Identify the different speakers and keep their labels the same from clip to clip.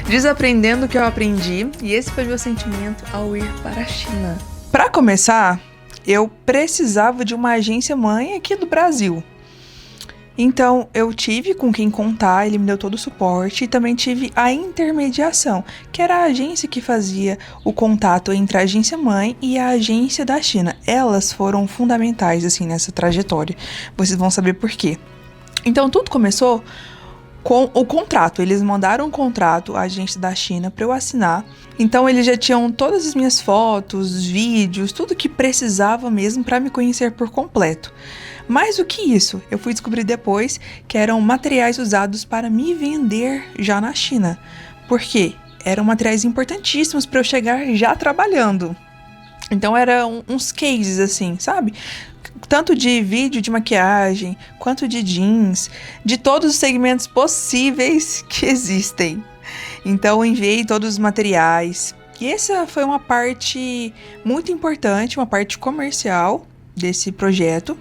Speaker 1: Desaprendendo o que eu aprendi, e esse foi meu sentimento ao ir para a China. Para começar, eu precisava de uma agência mãe aqui do Brasil. Então, eu tive com quem contar, ele me deu todo o suporte, e também tive a intermediação, que era a agência que fazia o contato entre a agência mãe e a agência da China. Elas foram fundamentais, assim, nessa trajetória. Vocês vão saber por quê. Então, tudo começou com o contrato. Eles mandaram um contrato à agência da China para eu assinar. Então, eles já tinham todas as minhas fotos, vídeos, tudo que precisava mesmo para me conhecer por completo. Mais do que isso, eu fui descobrir depois que eram materiais usados para me vender já na China. Por quê? Eram materiais importantíssimos para eu chegar já trabalhando. Então eram uns cases assim, sabe? Tanto de vídeo de maquiagem, quanto de jeans, de todos os segmentos possíveis que existem. Então eu enviei todos os materiais. E essa foi uma parte muito importante, uma parte comercial desse projeto.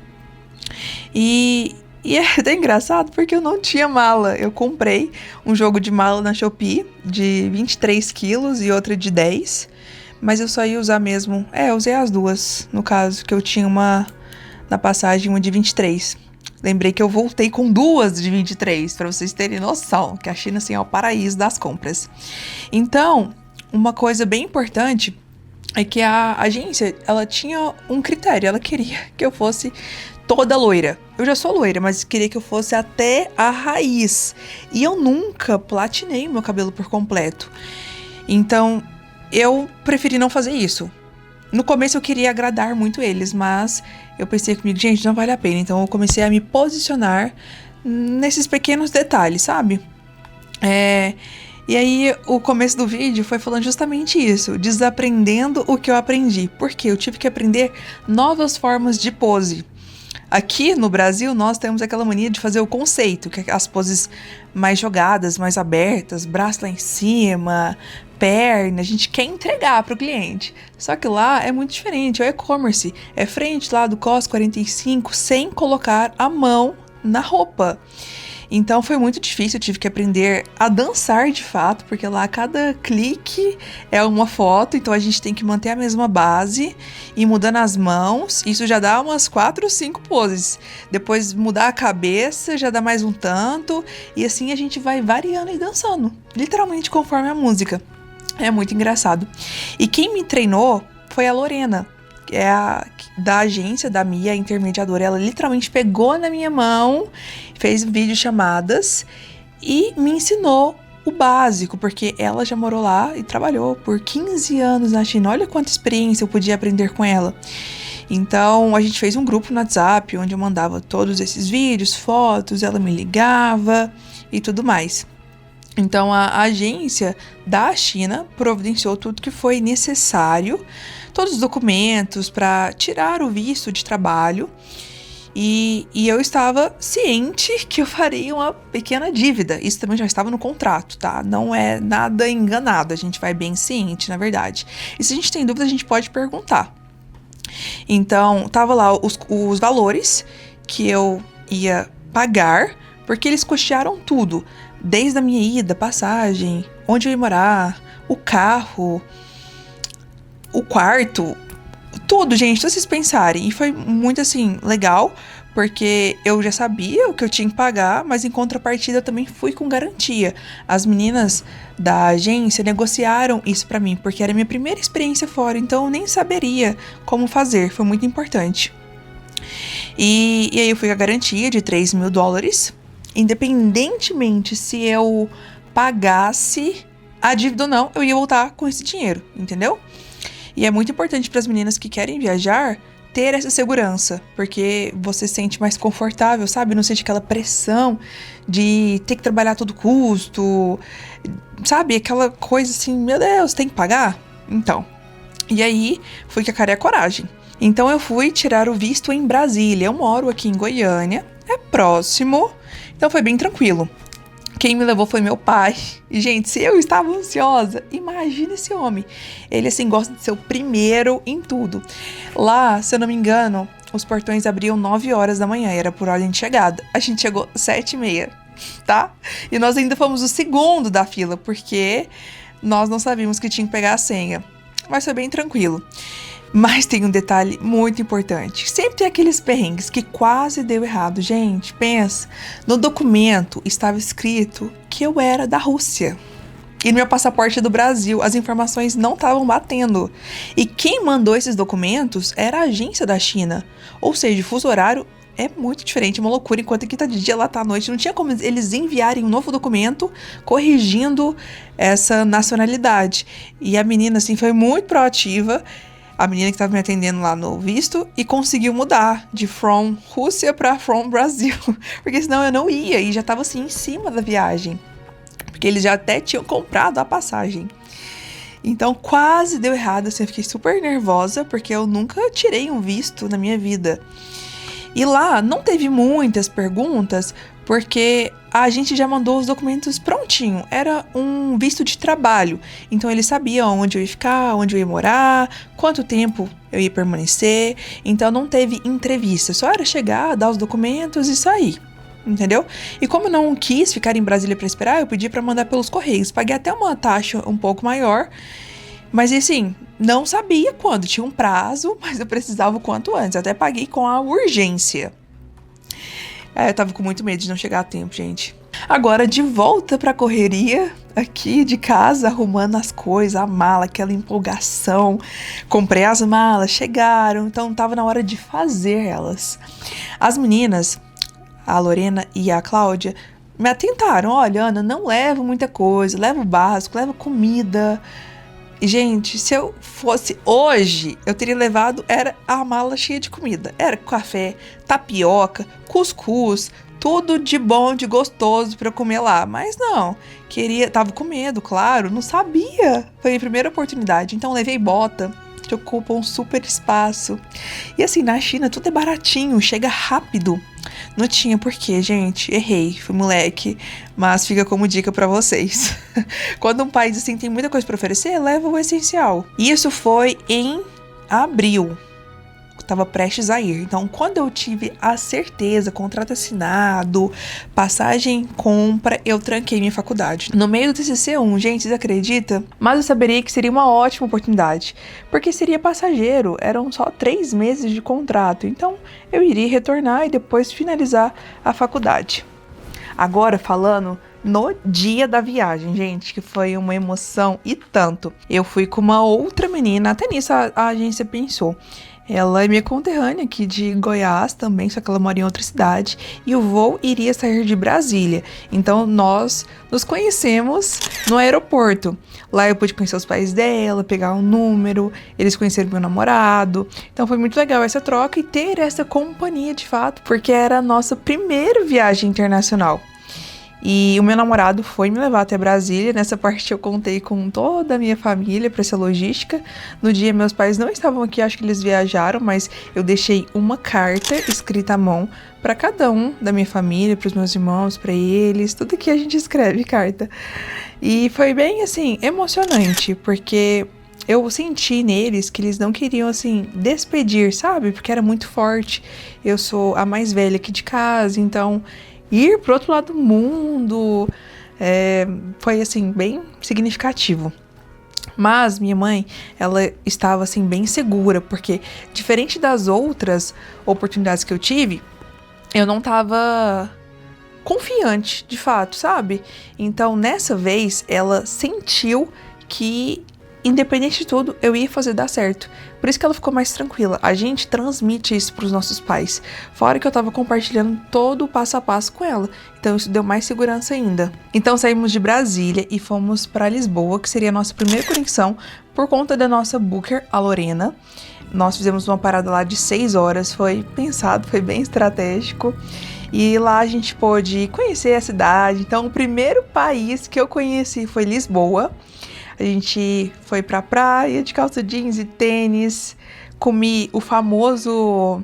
Speaker 1: E é até engraçado porque eu não tinha mala. Eu comprei um jogo de mala na Shopee de 23 quilos e outra de 10. Mas eu só ia usar mesmo... eu usei as duas, no caso, que eu tinha uma na passagem, uma de 23. Lembrei que eu voltei com duas de 23, para vocês terem noção, que a China, assim, é o paraíso das compras. Então, uma coisa bem importante é que a agência, ela tinha um critério, ela queria que eu fosse toda loira. Eu já sou loira, mas queria que eu fosse até a raiz. E eu nunca platinei meu cabelo por completo. Então, eu preferi não fazer isso. No começo eu queria agradar muito eles, mas eu pensei comigo, gente, não vale a pena. Então eu comecei a me posicionar nesses pequenos detalhes, sabe? E aí o começo do vídeo foi falando justamente isso, desaprendendo o que eu aprendi. Porque eu tive que aprender novas formas de pose. Aqui no Brasil, nós temos aquela mania de fazer o conceito, que é as poses mais jogadas, mais abertas, braço lá em cima, perna, a gente quer entregar para o cliente. Só que lá é muito diferente, é o e-commerce, é frente lá do COS 45, sem colocar a mão na roupa. Então foi muito difícil, eu tive que aprender a dançar de fato, porque lá cada clique é uma foto, então a gente tem que manter a mesma base e mudando as mãos, isso já dá umas 4 ou 5 poses. Depois mudar a cabeça já dá mais um tanto, e assim a gente vai variando e dançando, literalmente conforme a música. É muito engraçado. E quem me treinou foi a Lorena, que é a da agência, da Mia, intermediadora. Ela literalmente pegou na minha mão, fez videochamadas e me ensinou o básico, porque ela já morou lá e trabalhou por 15 anos na China. Olha quanta experiência eu podia aprender com ela. Então, a gente fez um grupo no WhatsApp, onde eu mandava todos esses vídeos, fotos, ela me ligava e tudo mais. Então, a agência da China providenciou tudo que foi necessário, todos os documentos para tirar o visto de trabalho. E eu estava ciente que eu faria uma pequena dívida. Isso também já estava no contrato, tá? Não é nada enganado, a gente vai bem ciente, na verdade. E se a gente tem dúvida, a gente pode perguntar. Então, tava lá os valores que eu ia pagar, porque eles custearam tudo. Desde a minha ida, passagem, onde eu ia morar, o carro, o quarto, tudo, gente, se vocês pensarem. E foi muito, assim, legal, porque eu já sabia o que eu tinha que pagar, mas em contrapartida eu também fui com garantia. As meninas da agência negociaram isso pra mim, porque era a minha primeira experiência fora, então eu nem saberia como fazer, foi muito importante. E aí eu fui com a garantia de $3.000, independentemente se eu pagasse a dívida ou não, eu ia voltar com esse dinheiro, entendeu? E é muito importante para as meninas que querem viajar ter essa segurança, porque você se sente mais confortável, sabe? Não sente aquela pressão de ter que trabalhar a todo custo, sabe? Aquela coisa assim, meu Deus, tem que pagar? Então, e aí fui com a cara e a coragem. Então eu fui tirar o visto em Brasília, eu moro aqui em Goiânia, é próximo, então foi bem tranquilo. Quem me levou foi meu pai. E, gente, se eu estava ansiosa, imagina esse homem. Ele, assim, gosta de ser o primeiro em tudo. Lá, se eu não me engano, os portões abriam 9 horas da manhã, era por ordem de chegada. A gente chegou 7h30. tá? E nós ainda fomos o segundo da fila, porque nós não sabíamos que tinha que pegar a senha. Mas foi bem tranquilo. Mas tem um detalhe muito importante. Sempre tem aqueles perrengues que quase deu errado. Gente, pensa. No documento estava escrito que eu era da Rússia. E no meu passaporte é do Brasil. As informações não estavam batendo. E quem mandou esses documentos era a agência da China. Ou seja, o fuso horário é muito diferente, é uma loucura. Enquanto aqui tá de dia, lá tá à noite. Não tinha como eles enviarem um novo documento corrigindo essa nacionalidade. E a menina, assim, foi muito proativa. A menina que tava me atendendo lá no visto e conseguiu mudar de from Rússia pra from Brasil. Porque senão eu não ia e já tava, assim, em cima da viagem. Porque eles já até tinham comprado a passagem. Então, quase deu errado, assim, eu fiquei super nervosa, porque eu nunca tirei um visto na minha vida. E lá não teve muitas perguntas, porque a gente já mandou os documentos prontinho. Era um visto de trabalho. Então eles sabiam onde eu ia ficar, onde eu ia morar, quanto tempo eu ia permanecer. Então não teve entrevista. Só era chegar, dar os documentos e sair. Entendeu? E como eu não quis ficar em Brasília para esperar, eu pedi para mandar pelos correios. Paguei até uma taxa um pouco maior. Mas assim, não sabia quando, tinha um prazo, mas eu precisava o quanto antes. Até paguei com a urgência. Eu tava com muito medo de não chegar a tempo, gente. Agora, de volta pra correria, aqui de casa, arrumando as coisas, a mala, aquela empolgação. Comprei as malas, chegaram, então tava na hora de fazer elas. As meninas, a Lorena e a Cláudia, me atentaram. Olha, Ana, não levo muita coisa, levo o básico, levo comida. Gente, se eu fosse hoje, eu teria levado, era a mala cheia de comida. Era café, tapioca, cuscuz, tudo de bom, de gostoso pra eu comer lá. Mas não, tava com medo, claro, não sabia. Foi a minha primeira oportunidade, então levei bota, que ocupa um super espaço. E assim, na China tudo é baratinho, chega rápido. Não tinha porquê, gente. Errei, fui moleque. Mas fica como dica pra vocês. Quando um país assim tem muita coisa pra oferecer, leva o essencial. Isso foi em abril. Tava prestes a ir. Então, quando eu tive a certeza, contrato assinado, passagem, compra, eu tranquei minha faculdade. No meio do TCC1, gente, vocês acreditam? Mas eu saberia que seria uma ótima oportunidade, porque seria passageiro, eram só 3 meses de contrato. Então, eu iria retornar e depois finalizar a faculdade. Agora, falando no dia da viagem, gente, que foi uma emoção e tanto. Eu fui com uma outra menina, até nisso a agência pensou. Ela é minha conterrânea aqui de Goiás também, só que ela mora em outra cidade. E o voo iria sair de Brasília. Então, nós nos conhecemos no aeroporto. Lá eu pude conhecer os pais dela, pegar um número, eles conheceram meu namorado. Então, foi muito legal essa troca e ter essa companhia de fato, porque era a nossa primeira viagem internacional. E o meu namorado foi me levar até Brasília. Nessa parte eu contei com toda a minha família para essa logística. No dia meus pais não estavam aqui, acho que eles viajaram, mas eu deixei uma carta escrita à mão para cada um da minha família, para os meus irmãos, para eles, tudo aqui a gente escreve carta. E foi bem assim emocionante, porque eu senti neles que eles não queriam, assim, despedir, sabe? Porque era muito forte. Eu sou a mais velha aqui de casa, então ir pro outro lado do mundo foi, assim, bem significativo. Mas minha mãe, ela estava, assim, bem segura, porque diferente das outras oportunidades que eu tive, eu não tava confiante, de fato, sabe? Então, nessa vez, ela sentiu que, independente de tudo, eu ia fazer dar certo. Por isso que ela ficou mais tranquila. A gente transmite isso pros nossos pais. Fora que eu tava compartilhando todo o passo a passo com ela. Então isso deu mais segurança ainda. Então saímos de Brasília e fomos para Lisboa, que seria a nossa primeira conexão, por conta da nossa booker, a Lorena. Nós fizemos uma parada lá de 6 horas. Foi pensado, foi bem estratégico. E lá a gente pôde conhecer a cidade. Então o primeiro país que eu conheci foi Lisboa. A gente foi pra praia de calça jeans e tênis. Comi o famoso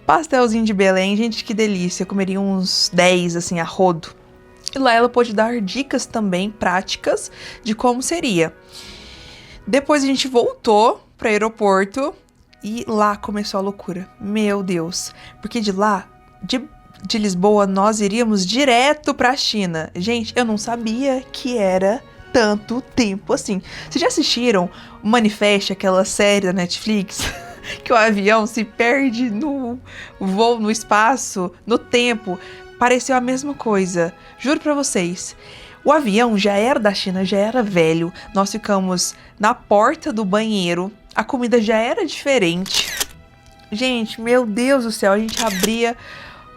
Speaker 1: pastelzinho de Belém. Gente, que delícia. Eu comeria uns 10, assim, a rodo. E lá ela pôde dar dicas também práticas de como seria. Depois a gente voltou pro aeroporto e lá começou a loucura. Meu Deus. Porque de lá, de Lisboa, nós iríamos direto pra China. Gente, eu não sabia que era tanto tempo assim. Vocês já assistiram o Manifest, aquela série da Netflix? Que o avião se perde no voo, no espaço, no tempo. Pareceu a mesma coisa. Juro pra vocês. O avião já era da China, já era velho. Nós ficamos na porta do banheiro. A comida já era diferente. Gente, meu Deus do céu. A gente abria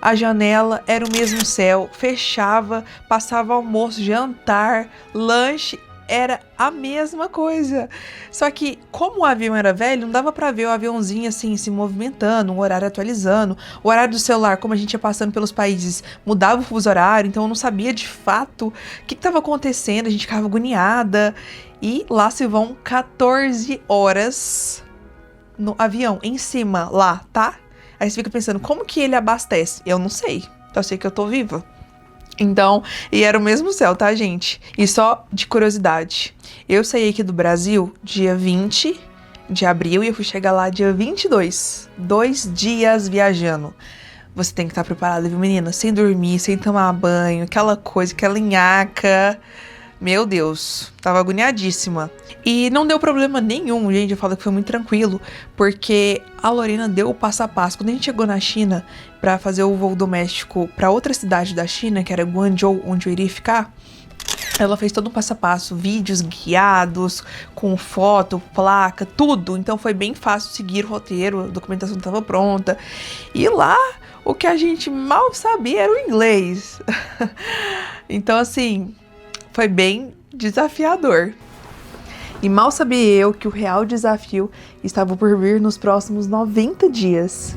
Speaker 1: a janela, era o mesmo céu. Fechava, passava almoço, jantar, lanche. Era a mesma coisa. Só que, como o avião era velho, não dava pra ver o aviãozinho assim, se movimentando, o horário atualizando. O horário do celular, como a gente ia passando pelos países, mudava o fuso horário, então eu não sabia de fato o que estava acontecendo, a gente ficava agoniada. E lá se vão 14 horas no avião, em cima, lá, tá? Aí você fica pensando, como que ele abastece? Eu não sei, só sei que eu tô viva. Então, e era o mesmo céu, tá, gente? E só de curiosidade, eu saí aqui do Brasil dia 20 de abril e eu fui chegar lá dia 22. 2 dias viajando. Você tem que estar preparada, viu, menina? Sem dormir, sem tomar banho, aquela coisa, aquela nhaca. Meu Deus, tava agoniadíssima. E não deu problema nenhum, gente, eu falo que foi muito tranquilo, porque a Lorena deu o passo a passo. Quando a gente chegou na China pra fazer o voo doméstico pra outra cidade da China, que era Guangzhou, onde eu iria ficar, ela fez todo um passo a passo, vídeos guiados, com foto, placa, tudo. Então foi bem fácil seguir o roteiro, a documentação estava pronta. E lá, o que a gente mal sabia era o inglês. Então, assim, foi bem desafiador. E mal sabia eu que o real desafio estava por vir nos próximos 90 dias.